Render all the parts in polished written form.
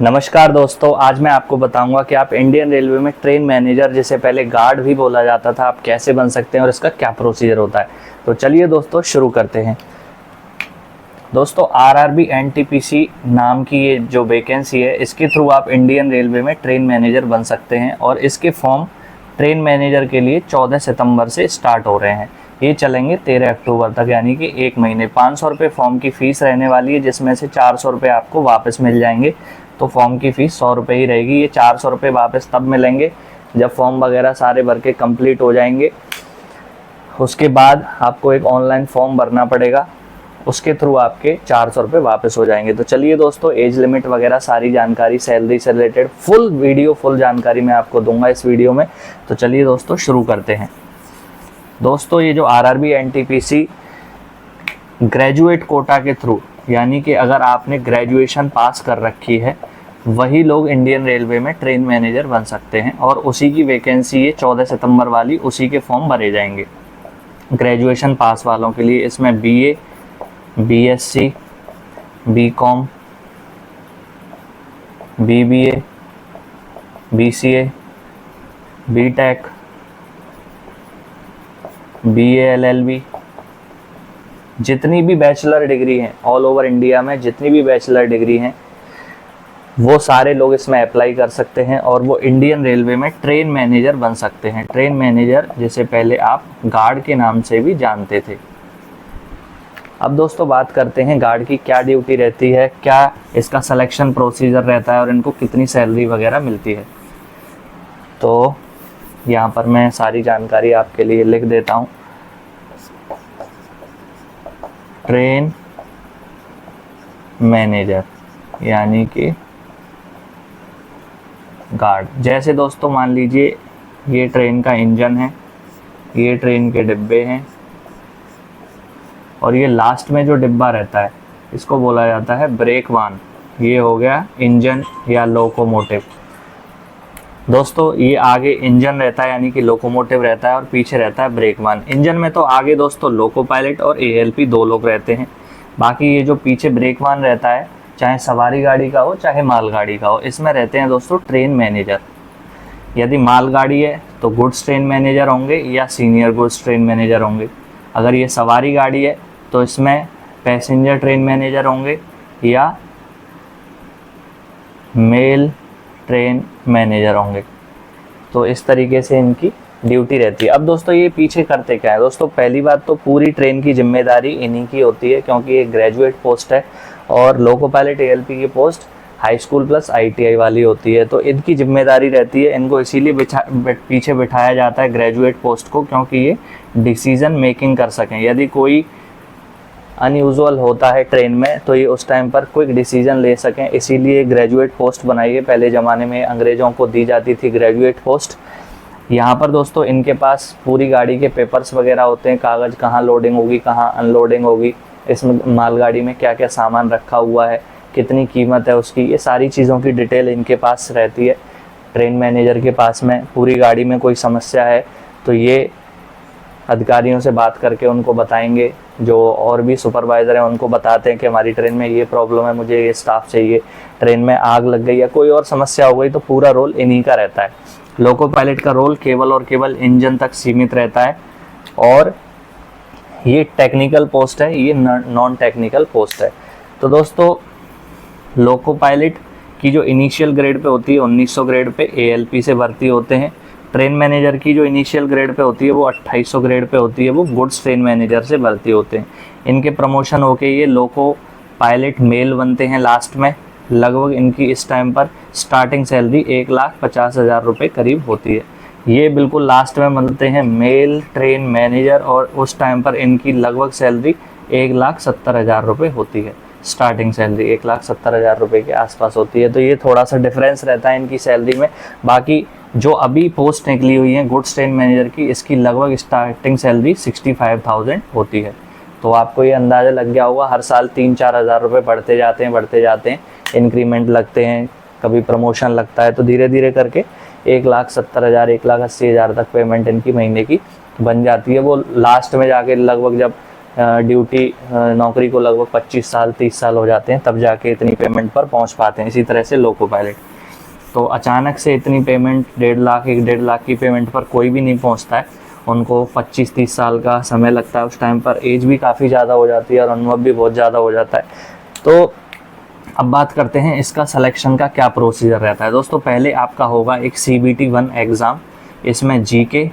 नमस्कार दोस्तों, आज मैं आपको बताऊंगा कि आप इंडियन रेलवे में ट्रेन मैनेजर, जिसे पहले गार्ड भी बोला जाता था, आप कैसे बन सकते हैं और इसका क्या प्रोसीजर होता है। तो चलिए दोस्तों शुरू करते हैं। दोस्तों आरआरबी एनटीपीसी नाम की ये जो वैकेंसी है, इसके थ्रू आप इंडियन रेलवे में ट्रेन मैनेजर बन सकते हैं और इसके फॉर्म ट्रेन मैनेजर के लिए 14 सितंबर से स्टार्ट हो रहे हैं। ये चलेंगे 13 अक्टूबर तक, यानी कि एक महीने। 500 रुपये फॉर्म की फ़ीस रहने वाली है, जिसमें से 400 रुपये आपको वापस मिल जाएंगे। तो फॉर्म की फ़ीस 100 रुपये ही रहेगी। ये 400 रुपये वापस तब मिलेंगे जब फॉर्म वगैरह सारे भर के कंप्लीट हो जाएंगे। उसके बाद आपको एक ऑनलाइन फॉर्म भरना पड़ेगा, उसके थ्रू आपके 400 रुपये वापस हो जाएंगे। तो चलिए दोस्तों, एज लिमिट वगैरह सारी जानकारी, सैलरी से रिलेटेड फुल जानकारी मैं आपको दूंगा इस वीडियो में। तो चलिए दोस्तों शुरू करते हैं। दोस्तों ये जो आरआरबी एनटीपीसी ग्रेजुएट कोटा के थ्रू, यानी कि अगर आपने ग्रेजुएशन पास कर रखी है वही लोग इंडियन रेलवे में ट्रेन मैनेजर बन सकते हैं और उसी की वैकेंसी ये 14 सितंबर वाली, उसी के फॉर्म भरे जाएंगे ग्रेजुएशन पास वालों के लिए। इसमें BA, BSc, BCom, BBA, BCA, BTech, BA LLB, जितनी भी बैचलर डिग्री हैं ऑल ओवर इंडिया में, जितनी भी बैचलर डिग्री हैं वो सारे लोग इसमें अप्लाई कर सकते हैं और वो इंडियन रेलवे में ट्रेन मैनेजर बन सकते हैं। ट्रेन मैनेजर जिसे पहले आप गार्ड के नाम से भी जानते थे। अब दोस्तों बात करते हैं गार्ड की क्या ड्यूटी रहती है, क्या इसका सिलेक्शन प्रोसीजर रहता है और इनको कितनी सैलरी वगैरह मिलती है। तो यहाँ पर मैं सारी जानकारी आपके लिए लिख देता हूँ। ट्रेन मैनेजर यानी कि गार्ड। जैसे दोस्तों मान लीजिए ये ट्रेन का इंजन है, ये ट्रेन के डिब्बे हैं और ये लास्ट में जो डिब्बा रहता है इसको बोला जाता है ब्रेक वान। ये हो गया इंजन या लोकोमोटिव। दोस्तों ये आगे इंजन रहता है यानी कि लोकोमोटिव रहता है और पीछे रहता है ब्रेक वान। इंजन में तो आगे दोस्तों लोको पायलट और एएलपी 2 लोग रहते हैं। बाकी ये जो पीछे ब्रेक वान रहता है, चाहे सवारी गाड़ी का हो चाहे मालगाड़ी का हो, इसमें रहते हैं दोस्तों ट्रेन मैनेजर। यदि मालगाड़ी है तो गुड्स ट्रेन मैनेजर होंगे या सीनियर गुड्स ट्रेन मैनेजर होंगे। अगर ये सवारी गाड़ी है तो इसमें पैसेंजर ट्रेन मैनेजर होंगे या मेल ट्रेन मैनेजर होंगे। तो इस तरीके से इनकी ड्यूटी रहती है। अब दोस्तों ये पीछे करते क्या है। दोस्तों पहली बात तो पूरी ट्रेन की जिम्मेदारी इन्हीं की होती है, क्योंकि ये ग्रेजुएट पोस्ट है और लोको पायलट एएलपी की post high school plus ITI वाली होती है। तो इनकी जिम्मेदारी रहती है, इनको इसीलिए पीछे बिठाया जाता है ग्रेजुएट पोस्ट को, क्योंकि ये डिसीजन मेकिंग कर सकें। यदि कोई अनयूजुअल होता है ट्रेन में तो ये उस टाइम पर क्विक डिसीजन ले सकें, इसीलिए ग्रेजुएट पोस्ट बनाई है। पहले ज़माने में अंग्रेज़ों को दी जाती थी ग्रेजुएट पोस्ट। यहाँ पर दोस्तों इनके पास पूरी गाड़ी के पेपर्स वगैरह होते हैं, कागज़ कहाँ लोडिंग होगी कहाँ अनलोडिंग होगी, इसमें मालगाड़ी में क्या क्या सामान रखा हुआ है, कितनी कीमत है उसकी, ये सारी चीज़ों की डिटेल इनके पास रहती है। ट्रेन मैनेजर के पास में पूरी गाड़ी में कोई समस्या है तो ये अधिकारियों से बात करके उनको बताएंगे। जो और भी सुपरवाइज़र हैं उनको बताते हैं कि हमारी ट्रेन में ये प्रॉब्लम है, मुझे ये स्टाफ चाहिए, ट्रेन में आग लग गई या कोई और समस्या हो गई, तो पूरा रोल इन्हीं का रहता है। लोको पायलट का रोल केवल और केवल इंजन तक सीमित रहता है और ये टेक्निकल पोस्ट है, ये नॉन टेक्निकल पोस्ट है। तो दोस्तों लोको पायलट की जो इनिशियल ग्रेड पे होती है 1900 ग्रेड पे एएलपी से भर्ती होते हैं। ट्रेन मैनेजर की जो इनिशियल ग्रेड पे होती है वो 2800 ग्रेड पे होती है, वो गुड्स ट्रेन मैनेजर से भर्ती होते हैं। इनके प्रमोशन होके ये लोको पायलट मेल बनते हैं लास्ट में। लगभग इनकी इस टाइम पर स्टार्टिंग सैलरी 1,50,000 रुपये करीब होती है। ये बिल्कुल लास्ट में बनते हैं मेल ट्रेन मैनेजर और उस टाइम पर इनकी लगभग सैलरी 1,70,000 रुपये होती है। स्टार्टिंग सैलरी 1,70,000 रुपये के आसपास होती है। तो ये थोड़ा सा डिफरेंस रहता है इनकी सैलरी में। बाकी जो अभी पोस्ट निकली हुई है गुड्स ट्रेन मैनेजर की, इसकी लगभग स्टार्टिंग सैलरी 65,000 होती है। तो आपको ये अंदाज़ा लग गया होगा, हर साल 3-4 हज़ार रुपये बढ़ते जाते हैं, इंक्रीमेंट लगते हैं, कभी प्रमोशन लगता है, तो धीरे धीरे करके 1,70,000 1,80,000 तक पेमेंट इनकी महीने की बन जाती है। वो लास्ट में जाके लगभग जब ड्यूटी नौकरी को लगभग 25 साल 30 साल हो जाते हैं, तब जाके इतनी पेमेंट पर पहुंच पाते हैं। इसी तरह से लोको पायलट, तो अचानक से इतनी पेमेंट 1.5 लाख 1.5 लाख की पेमेंट पर कोई भी नहीं पहुंचता है। उनको 25-30 साल का समय लगता है। उस टाइम पर एज भी काफ़ी ज़्यादा हो जाती है और अनुभव भी बहुत ज़्यादा हो जाता है। तो अब बात करते हैं इसका सिलेक्शन का क्या प्रोसीजर रहता है। दोस्तों पहले आपका होगा एक CBT 1 एग्ज़ाम। इसमें GK,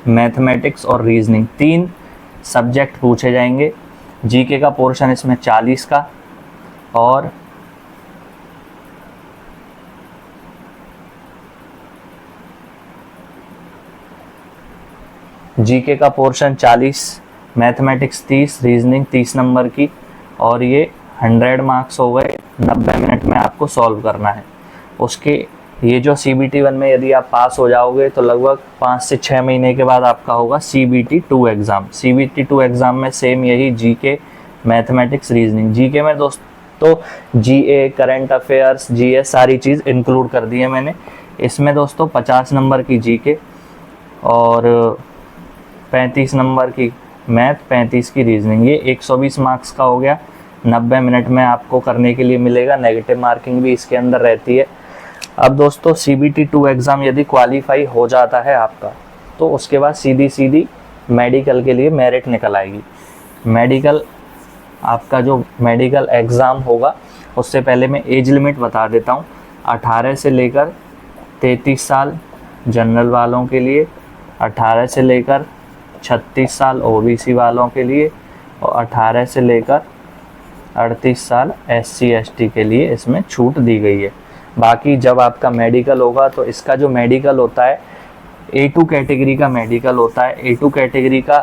मैथमेटिक्स और रीजनिंग 3 सब्जेक्ट पूछे जाएंगे। GK का पोर्शन इसमें 40 का और GK का पोर्शन 40, मैथमेटिक्स 30, रीजनिंग 30 नंबर की, और ये 100 मार्क्स हो गए। 90 मिनट में आपको सॉल्व करना है। उसके ये जो CBT 1 में यदि आप पास हो जाओगे तो लगभग 5 से 6 महीने के बाद आपका होगा CBT 2 एग्ज़ाम। CBT 2 एग्ज़ाम में सेम यही GK, मैथमेटिक्स, रीजनिंग। GK में दोस्तों GA, करंट अफेयर्स, GS सारी चीज़ इंक्लूड कर दी है मैंने। इसमें दोस्तों 50 नंबर की GK और 35 नंबर की मैथ, 35 की रीजनिंग। ये 120 मार्क्स का हो गया। 90 मिनट में आपको करने के लिए मिलेगा। नेगेटिव मार्किंग भी इसके अंदर रहती है। अब दोस्तों CBT 2 एग्ज़ाम यदि क्वालिफाई हो जाता है आपका, तो उसके बाद सीधी मेडिकल के लिए मेरिट निकल आएगी। मेडिकल, आपका जो मेडिकल एग्ज़ाम होगा उससे पहले मैं एज लिमिट बता देता हूँ। 18 से लेकर 33 साल जनरल वालों के लिए, 18 से लेकर 36 साल OBC वालों के लिए, और 18 से लेकर 38 साल SC ST के लिए इसमें छूट दी गई है। बाकी जब आपका मेडिकल होगा तो इसका जो मेडिकल होता है A2 कैटेगरी का मेडिकल होता है। A2 कैटेगरी का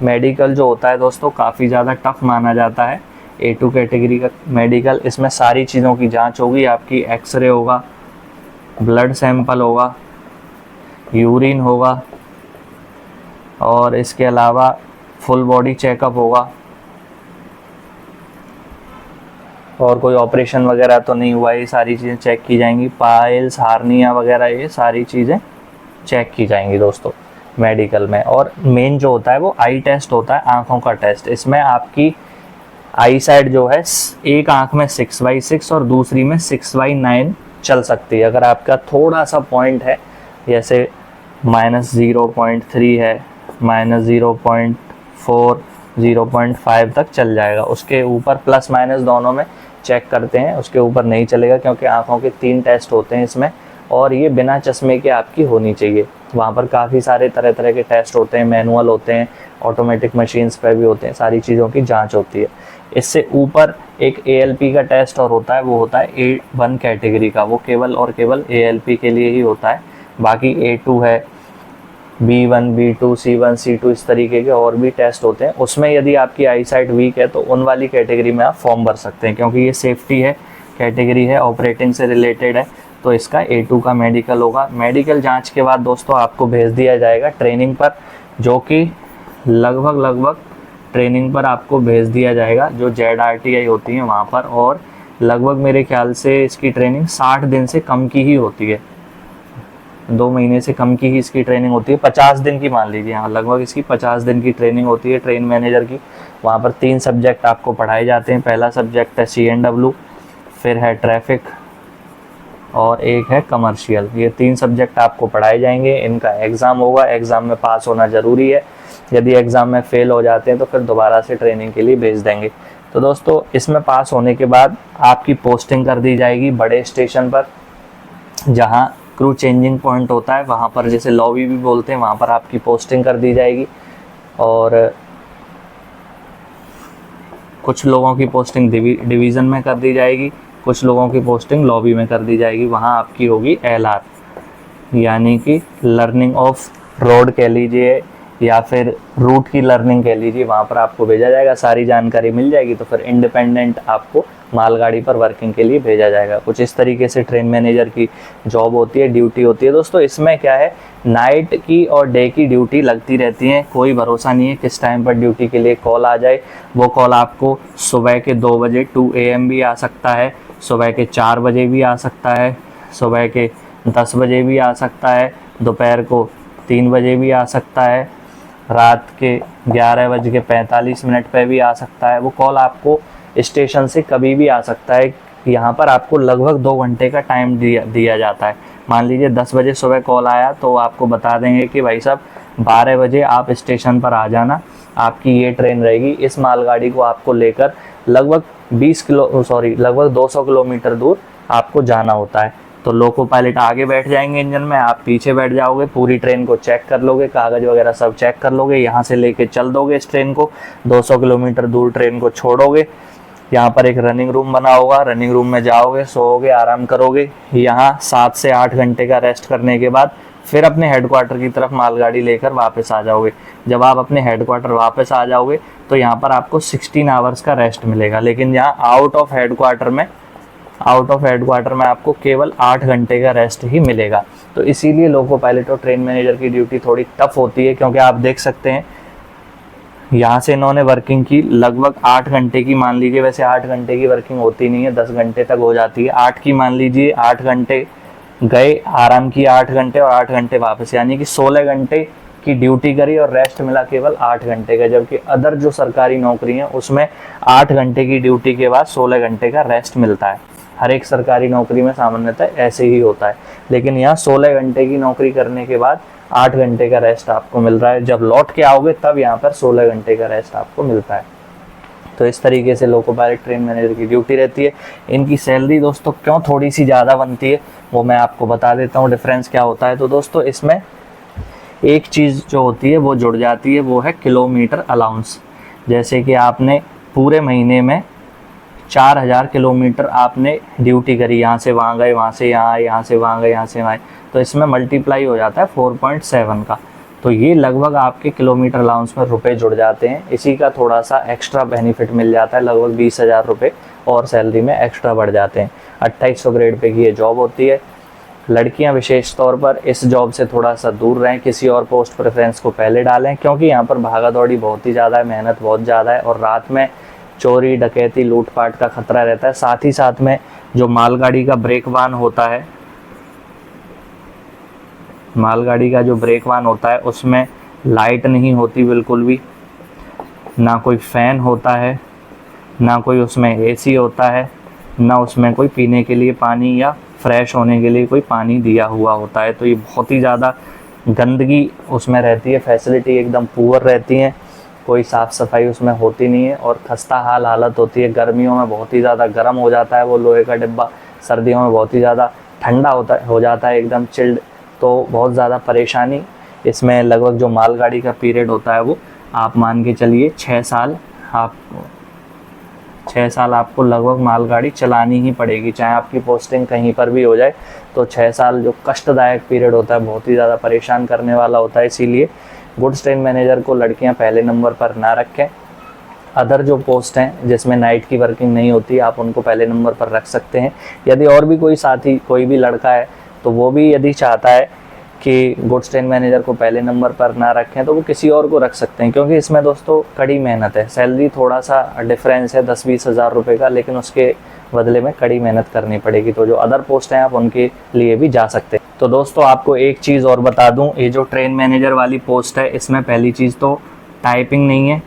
मेडिकल जो होता है दोस्तों काफ़ी ज़्यादा टफ माना जाता है। A2 कैटेगरी का मेडिकल, इसमें सारी चीज़ों की जांच होगी। आपकी एक्सरे होगा, ब्लड सैंपल होगा, यूरिन होगा, और इसके अलावा फुल बॉडी चेकअप होगा, और कोई ऑपरेशन वगैरह तो नहीं हुआ, ये सारी चीज़ें चेक की जाएंगी। पाइल्स, हार्निया वगैरह ये सारी चीज़ें चेक की जाएंगी दोस्तों मेडिकल में। और मेन जो होता है वो आई टेस्ट होता है, आँखों का टेस्ट। इसमें आपकी आई साइड जो है एक आँख में 6/6 और दूसरी में 6/9 चल सकती है। अगर आपका थोड़ा सा पॉइंट है, जैसे -0.3 है, -0.4, 0.5 तक चल जाएगा। उसके ऊपर प्लस माइनस दोनों में चेक करते हैं, उसके ऊपर नहीं चलेगा, क्योंकि आँखों के 3 टेस्ट होते हैं इसमें, और ये बिना चश्मे के आपकी होनी चाहिए। वहाँ पर काफ़ी सारे तरह तरह के टेस्ट होते हैं, मैनुअल होते हैं, ऑटोमेटिक मशीन्स पर भी होते हैं, सारी चीज़ों की जांच होती है। इससे ऊपर एक ALP का टेस्ट और होता है, वो होता है A1 कैटेगरी का, वो केवल और केवल ALP के लिए ही होता है। बाकी A2 है, B1, B2, C1, C2 इस तरीके के और भी टेस्ट होते हैं। उसमें यदि आपकी आई साइट वीक है तो उन वाली कैटेगरी में आप फॉर्म भर सकते हैं, क्योंकि ये सेफ्टी है कैटेगरी है, ऑपरेटिंग से रिलेटेड है। तो इसका A2 का मेडिकल होगा। मेडिकल जांच के बाद दोस्तों आपको भेज दिया जाएगा ट्रेनिंग पर, जो कि लगभग ट्रेनिंग पर आपको भेज दिया जाएगा जो ZRTI होती है वहाँ पर। और लगभग मेरे ख्याल से इसकी ट्रेनिंग 60 दिन से कम की ही होती है, 2 महीने से कम की ही इसकी ट्रेनिंग होती है। 50 दिन की मान लीजिए, हाँ लगभग इसकी 50 दिन की ट्रेनिंग होती है ट्रेन मैनेजर की। वहाँ पर 3 सब्जेक्ट आपको पढ़ाए जाते हैं। पहला सब्जेक्ट है CNW, फिर है ट्रैफिक, और एक है कमर्शियल। ये 3 सब्जेक्ट आपको पढ़ाए जाएंगे। इनका एग्ज़ाम होगा, एग्ज़ाम में पास होना ज़रूरी है। यदि एग्ज़ाम में फ़ेल हो जाते हैं तो फिर दोबारा से ट्रेनिंग के लिए भेज देंगे। तो दोस्तों इसमें पास होने के बाद आपकी पोस्टिंग कर दी जाएगी बड़े स्टेशन पर, जहाँ क्रू चेंजिंग पॉइंट होता है, वहाँ पर जैसे लॉबी भी बोलते हैं, वहाँ पर आपकी पोस्टिंग कर दी जाएगी। और कुछ लोगों की पोस्टिंग डिवीज़न में कर दी जाएगी, कुछ लोगों की पोस्टिंग लॉबी में कर दी जाएगी। वहाँ आपकी होगी LR, यानी कि लर्निंग ऑफ रोड कह लीजिए या फिर रूट की लर्निंग कह लीजिए, वहाँ पर आपको भेजा जाएगा। सारी जानकारी मिल जाएगी तो फिर इंडिपेंडेंट आपको मालगाड़ी पर वर्किंग के लिए भेजा जाएगा। कुछ इस तरीके से ट्रेन मैनेजर की जॉब होती है, ड्यूटी होती है। दोस्तों इसमें क्या है, नाइट की और डे की ड्यूटी लगती रहती है। कोई भरोसा नहीं है किस टाइम पर ड्यूटी के लिए कॉल आ जाए। वो कॉल आपको सुबह के 2 बजे 2 AM भी आ सकता है, सुबह के 4 बजे भी आ सकता है, सुबह के 10 बजे भी आ सकता है, दोपहर को 3 बजे भी आ सकता है, रात के 11:45 पे भी आ सकता है। वो कॉल आपको स्टेशन से कभी भी आ सकता है। यहाँ पर आपको लगभग 2 घंटे का टाइम दिया जाता है। मान लीजिए 10 बजे सुबह कॉल आया तो आपको बता देंगे कि भाई साहब 12 बजे आप स्टेशन पर आ जाना, आपकी ये ट्रेन रहेगी। इस मालगाड़ी को आपको लेकर लगभग 200 किलोमीटर दूर आपको जाना होता है। तो लोको पायलट आगे बैठ जाएंगे इंजन में, आप पीछे बैठ जाओगे, पूरी ट्रेन को चेक कर लोगे, कागज वगैरह सब चेक कर लोगे, यहाँ से लेके चल दोगे इस ट्रेन को, 200 किलोमीटर दूर ट्रेन को छोड़ोगे। यहाँ पर एक रनिंग रूम बना होगा, रनिंग रूम में जाओगे, सोओगे, आराम करोगे। यहाँ 7 से 8 घंटे का रेस्ट करने के बाद फिर अपने हेडक्वार्टर की तरफ मालगाड़ी लेकर वापस आ जाओगे। जब आप अपने हेडक्वार्टर वापस आ जाओगे तो यहाँ पर आपको 16 आवर्स का रेस्ट मिलेगा। लेकिन यहाँ आउट ऑफ हेडक्वार्टर में आपको केवल 8 घंटे का रेस्ट ही मिलेगा। तो इसीलिए लोको पायलट और ट्रेन मैनेजर की ड्यूटी थोड़ी टफ होती है, क्योंकि आप देख सकते हैं यहाँ से इन्होंने वर्किंग की लगभग 8 घंटे की, मान लीजिए, वैसे 8 घंटे की वर्किंग होती नहीं है, 10 घंटे तक हो जाती है। 8 की मान लीजिए, 8 घंटे गए, आराम किया 8 घंटे और 8 घंटे वापस, यानी कि 16 घंटे की ड्यूटी करी और रेस्ट मिला केवल 8 घंटे का। जबकि अदर जो सरकारी नौकरी है उसमें 8 घंटे की ड्यूटी के बाद 16 घंटे का रेस्ट मिलता है। हर एक सरकारी नौकरी में सामान्यतः ऐसे ही होता है। लेकिन यहाँ 16 घंटे की नौकरी करने के बाद 8 घंटे का रेस्ट आपको मिल रहा है। जब लौट के आओगे तब यहाँ पर 16 घंटे का रेस्ट आपको मिलता है। तो इस तरीके से लोको पायलट ट्रेन मैनेजर की ड्यूटी रहती है। इनकी सैलरी दोस्तों क्यों थोड़ी सी ज़्यादा बनती है वो मैं आपको बता देता हूँ, डिफरेंस क्या होता है। तो दोस्तों इसमें एक चीज़ जो होती है वो जुड़ जाती है, वो है किलोमीटर अलाउंस। जैसे कि आपने पूरे महीने में 4000 किलोमीटर आपने ड्यूटी करी, यहाँ से वहाँ गए, वहाँ से यहाँ आए, यहाँ से वहाँ गए, यहाँ से वहाँ आए, तो इसमें मल्टीप्लाई हो जाता है 4.7 का। तो ये लगभग आपके किलोमीटर अलाउंस में रुपए जुड़ जाते हैं। इसी का थोड़ा सा एक्स्ट्रा बेनिफिट मिल जाता है, लगभग 20,000 रुपये और सैलरी में एक्स्ट्रा बढ़ जाते हैं। 2800 ग्रेड पे की ये जॉब होती है। लड़कियां विशेष तौर पर इस जॉब से थोड़ा सा दूर रहें, किसी और पोस्ट प्रेफरेंस को पहले डालें, क्योंकि यहाँ पर भागा दौड़ी बहुत ही ज़्यादा है, मेहनत बहुत ज़्यादा है और रात में चोरी डकैती लूटपाट का खतरा रहता है। साथ ही साथ में जो मालगाड़ी का ब्रेक वान होता है, मालगाड़ी का जो ब्रेक वान होता है उसमें लाइट नहीं होती बिल्कुल भी, ना कोई फ़ैन होता है, ना कोई उसमें एसी होता है, ना उसमें कोई पीने के लिए पानी या फ्रेश होने के लिए कोई पानी दिया हुआ होता है। तो ये बहुत ही ज़्यादा गंदगी उसमें रहती है, फैसिलिटी एकदम पुअर रहती हैं, कोई साफ़ सफाई उसमें होती नहीं है और खस्ता हाल हालत होती है। गर्मियों में बहुत ही ज़्यादा गर्म हो जाता है वो लोहे का डिब्बा, सर्दियों में बहुत ही ज़्यादा ठंडा हो जाता है, एकदम चिल्ड। तो बहुत ज़्यादा परेशानी इसमें। लगभग जो मालगाड़ी का पीरियड होता है वो आप मान के चलिए 6 साल, आप 6 साल आपको लगभग मालगाड़ी चलानी ही पड़ेगी, चाहे आपकी पोस्टिंग कहीं पर भी हो जाए। तो 6 साल जो कष्टदायक पीरियड होता है, बहुत ही ज़्यादा परेशान करने वाला होता है। इसीलिए गुड्स ट्रेन मैनेजर को लड़कियां पहले नंबर पर ना रखें। अदर जो पोस्ट हैं जिसमें नाइट की वर्किंग नहीं होती, आप उनको पहले नंबर पर रख सकते हैं। यदि और भी कोई साथी, कोई भी लड़का है तो वो भी यदि चाहता है कि गुड्स ट्रेन मैनेजर को पहले नंबर पर ना रखें तो वो किसी और को रख सकते हैं, क्योंकि इसमें दोस्तों कड़ी मेहनत है। सैलरी थोड़ा सा डिफरेंस है 10-20 हज़ार रुपये का, लेकिन उसके बदले में कड़ी मेहनत करनी पड़ेगी। तो जो अदर पोस्ट हैं आप उनके लिए भी जा सकते हैं। तो दोस्तों आपको एक चीज़ और बता दूं, ये जो ट्रेन मैनेजर वाली पोस्ट है इसमें पहली चीज़ तो टाइपिंग नहीं है,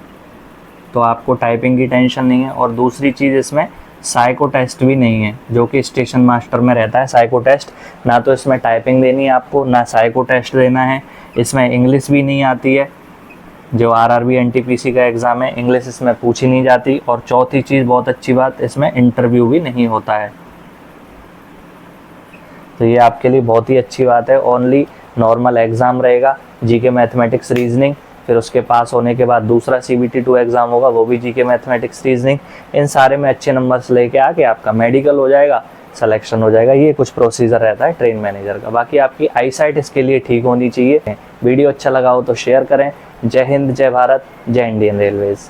तो आपको टाइपिंग की टेंशन नहीं है। और दूसरी चीज़ इसमें साइको टेस्ट भी नहीं है, जो कि स्टेशन मास्टर में रहता है साइको टेस्ट। ना तो इसमें टाइपिंग देनी है आपको, ना साइको टेस्ट देना है। इसमें इंग्लिश भी नहीं आती है, जो आरआरबी एनटीपीसी का एग्ज़ाम है इंग्लिश इसमें पूछी नहीं जाती। और चौथी चीज़, बहुत अच्छी बात, इसमें इंटरव्यू भी नहीं होता है। तो ये आपके लिए बहुत ही अच्छी बात है। ओनली नॉर्मल एग्ज़ाम रहेगा, जीके मैथमेटिक्स रीजनिंग, फिर उसके पास होने के बाद दूसरा CBT 2 एग्ज़ाम होगा, वो भी जीके मैथमेटिक्स रीजनिंग। इन सारे में अच्छे नंबर्स लेके आके आपका मेडिकल हो जाएगा, सिलेक्शन हो जाएगा। ये कुछ प्रोसीजर रहता है ट्रेन मैनेजर का। बाकी आपकी आई साइट इसके लिए ठीक होनी चाहिए। वीडियो अच्छा लगा हो तो शेयर करें। जय हिंद, जय भारत, जय इंडियन रेलवेज़।